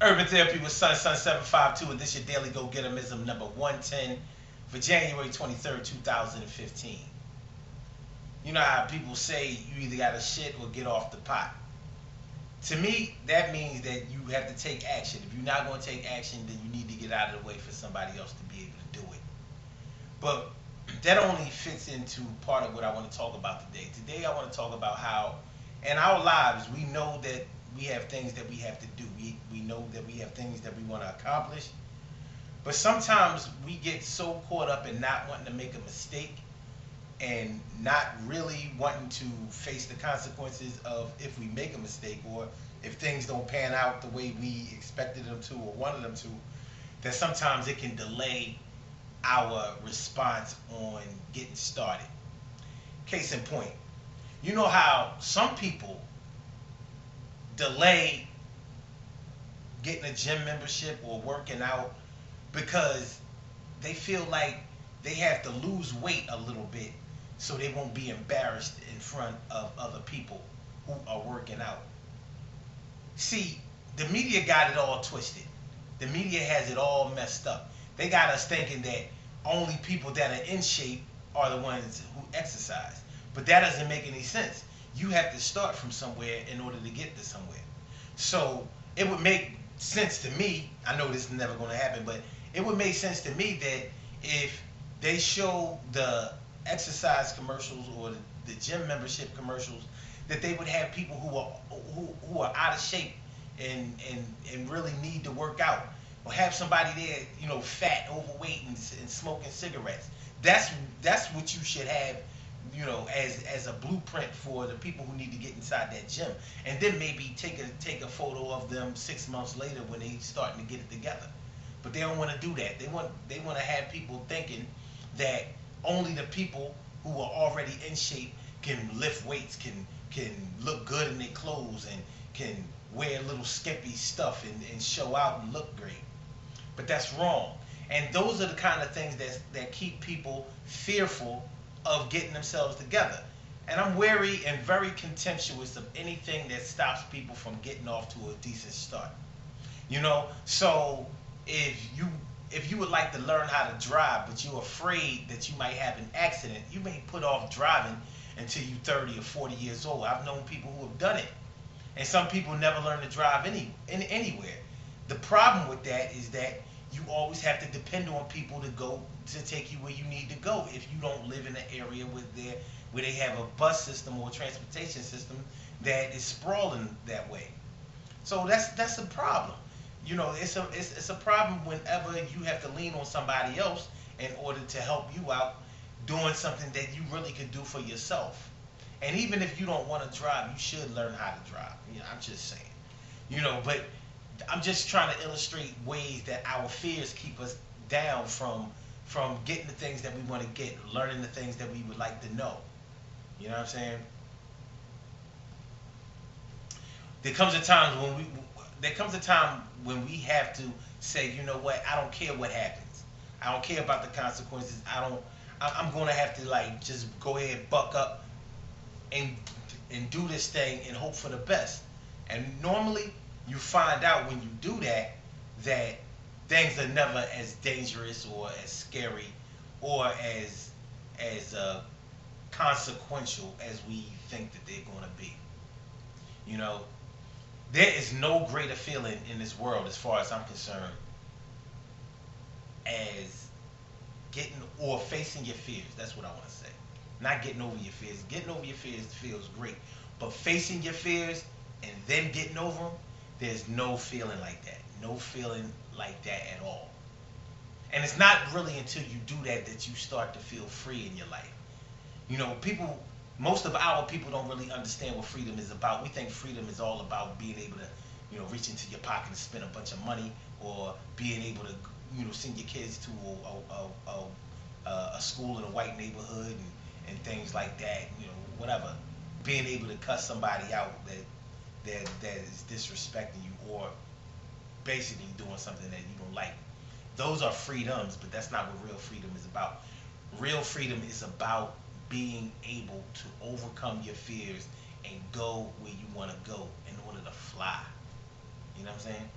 Urban Therapy with Sun 752, and this your daily Gogetemism number 110 for January 23rd, 2015. You know how people say you either got to shit or get off the pot. To me, that means that you have to take action. If you're not going to take action, then you need to get out of the way for somebody else to be able to do it. But that only fits into part of what I want to talk about today. Today, I want to talk about how in our lives we know that we have things that we have to do. We know that we have things that we want to accomplish. But sometimes we get so caught up in not wanting to make a mistake and not really wanting to face the consequences of if we make a mistake or if things don't pan out the way we expected them to or wanted them to, that sometimes it can delay our response on getting started. Case in point, you know how some people delay getting a gym membership or working out because they feel like they have to lose weight a little bit so they won't be embarrassed in front of other people who are working out. See, the media got it all twisted. The media has it all messed up. They got us thinking that only people that are in shape are the ones who exercise. But that doesn't make any sense. You have to start from somewhere in order to get to somewhere. So it would make sense to me, I know this is never going to happen, but it would make sense to me that if they show the exercise commercials or the gym membership commercials, that they would have people who are out of shape and really need to work out, or have somebody there, fat, overweight, and smoking cigarettes. That's what you should have, as a blueprint for the people who need to get inside that gym, and then maybe take a photo of them 6 months later when they starting to get it together. But they don't want to do that. They want to have people thinking that only the people who are already in shape can lift weights, can look good in their clothes, and can wear little skimpy stuff and show out and look great. But that's wrong. And those are the kind of things that keep people fearful of getting themselves together. And I'm wary and very contemptuous of anything that stops people from getting off to a decent start. So if you would like to learn how to drive, but you're afraid that you might have an accident, you may put off driving until you're 30 or 40 years old. I've known people who have done it. And some people never learn to drive anywhere. The problem with that is that you always have to depend on people to take you where you need to go if you don't live in an area where they have a bus system or a transportation system that is sprawling that way. So that's a problem. It's a problem whenever you have to lean on somebody else in order to help you out doing something that you really could do for yourself. And even if you don't want to drive, you should learn how to drive. I'm just saying. But I'm just trying to illustrate ways that our fears keep us down from getting the things that we want to get, learning the things that we would like to know. You know what I'm saying? There comes a time when we have to say, you know what, I don't care what happens. I don't care about the consequences. I'm going to have to just go ahead and buck up and do this thing and hope for the best. And normally you find out when you do that things are never as dangerous or as scary or as consequential as we think that they're going to be. You know, there is no greater feeling in this world, as far as I'm concerned, as getting or facing your fears. That's what I want to say. Not getting over your fears. Getting over your fears feels great, but facing your fears and then getting over them, there's no feeling like that. No feeling like that at all. And it's not really until you do that you start to feel free in your life. Most of our people don't really understand what freedom is about. We think freedom is all about being able to, reach into your pocket and spend a bunch of money, or being able to, send your kids to a school in a white neighborhood and things like that. Whatever. Being able to cuss somebody out that is disrespecting you, or basically doing something that you don't like. Those are freedoms, but that's not what real freedom is about. Real freedom is about being able to overcome your fears and go where you want to go in order to fly. You know what I'm saying?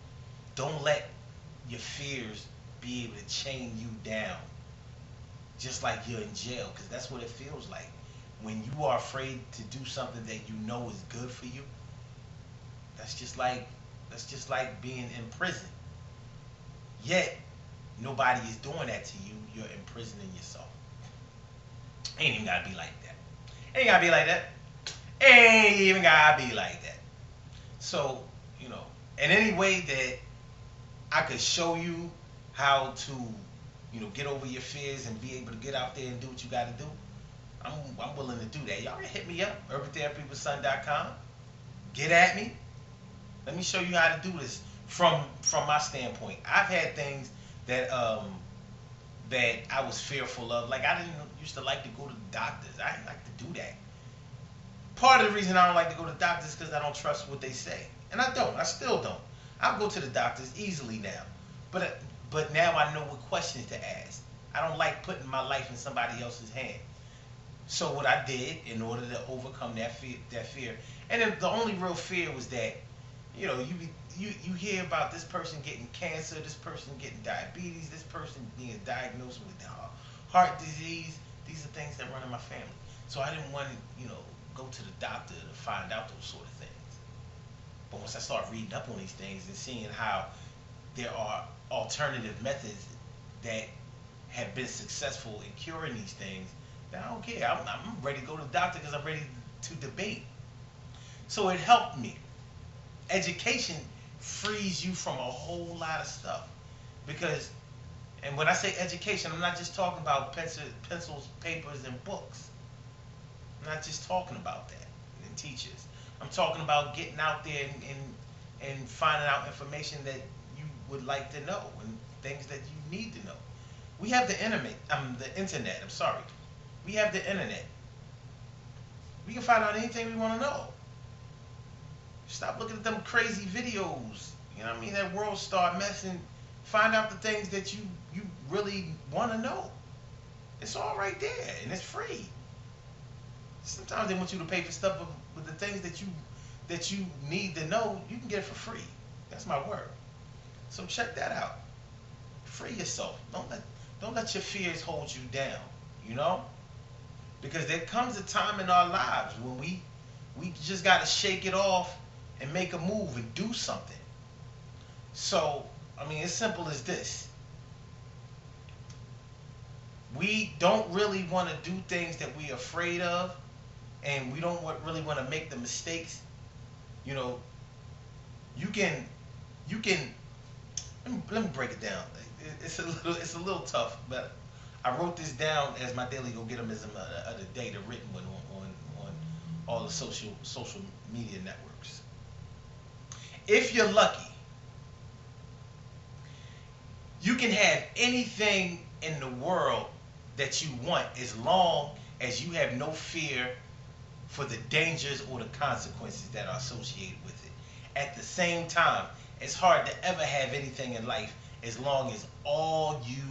Don't let your fears be able to chain you down, just like you're in jail, because that's what it feels like. When you are afraid to do something that you know is good for you, that's just like that's just like being in prison. Yet nobody is doing that to you. You're imprisoning yourself. Ain't even gotta be like that. Ain't gotta be like that. Ain't even gotta be like that. So, in any way that I could show you how to, get over your fears and be able to get out there and do what you gotta do, I'm willing to do that. Y'all can hit me up, urban.therapywithson.com. Get at me. Let me show you how to do this from my standpoint. I've had things that I was fearful of. Like, I didn't used to like to go to the doctors. I didn't like to do that. Part of the reason I don't like to go to the doctors is because I don't trust what they say, and I don't. I still don't. I'll go to the doctors easily now, but now I know what questions to ask. I don't like putting my life in somebody else's hand. So what I did in order to overcome that fear, and then the only real fear was that, you hear about this person getting cancer, this person getting diabetes, this person being diagnosed with heart disease. These are things that run in my family. So I didn't want to, go to the doctor to find out those sort of things. But once I start reading up on these things and seeing how there are alternative methods that have been successful in curing these things, then I don't care. I'm ready to go to the doctor because I'm ready to debate. So it helped me. Education frees you from a whole lot of stuff. Because, and when I say education, I'm not just talking about pencils, papers, and books. I'm not just talking about that and teachers. I'm talking about getting out there and finding out information that you would like to know and things that you need to know. We have the internet. I'm sorry. We have the internet. We can find out anything we want to know. Stop looking at them crazy videos. You know what I mean? That world star mess, and find out the things that you really want to know. It's all right there, and it's free. Sometimes they want you to pay for stuff, but the things that you need to know, you can get it for free. That's my word. So check that out. Free yourself. Don't let your fears hold you down. Because there comes a time in our lives when we just got to shake it off and make a move and do something. So, as simple as this. We don't really want to do things that we're afraid of, and we don't really want to make the mistakes. You can let me break it down. It's a little tough, but I wrote this down as my daily Gogetemism of the day, the written one on all the social media networks. If you're lucky, you can have anything in the world that you want as long as you have no fear for the dangers or the consequences that are associated with it. At the same time, it's hard to ever have anything in life as long as all you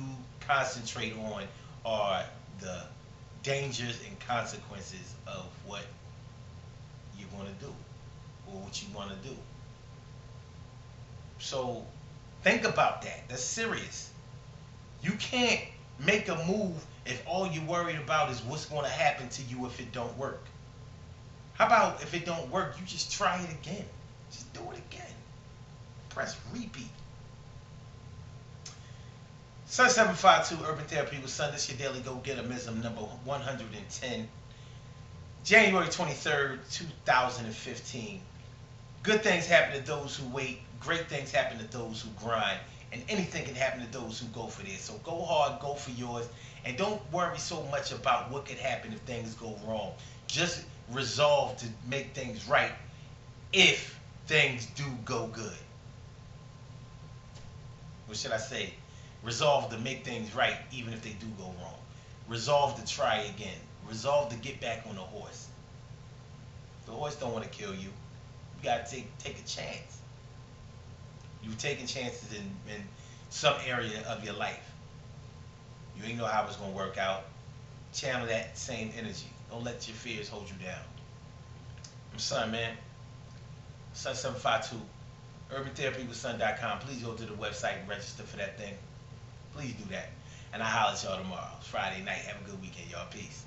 concentrate on are the dangers and consequences of what you're going to do or what you want to do. So think about that. That's serious. You can't make a move if all you're worried about is what's going to happen to you if it don't work. How about if it don't work, you just try it again. Just do it again. Press repeat. Sun 752 Urban Therapy with Sun. This your daily Gogetemism number 110. January 23rd, 2015. Good things happen to those who wait. Great things happen to those who grind. And anything can happen to those who go for theirs. So go hard, go for yours. And don't worry so much about what could happen if things go wrong. Just resolve to make things right if things do go good. What should I say? Resolve to make things right even if they do go wrong. Resolve to try again. Resolve to get back on the horse. The horse don't want to kill you. You got to take a chance. You've taken chances in some area of your life. You ain't know how it's going to work out. Channel that same energy. Don't let your fears hold you down. I'm Sun, man. Sun 752, UrbanTherapyWithSun.com. Please go to the website and register for that thing. Please do that. And I'll holler at y'all tomorrow. It's Friday night. Have a good weekend, y'all. Peace.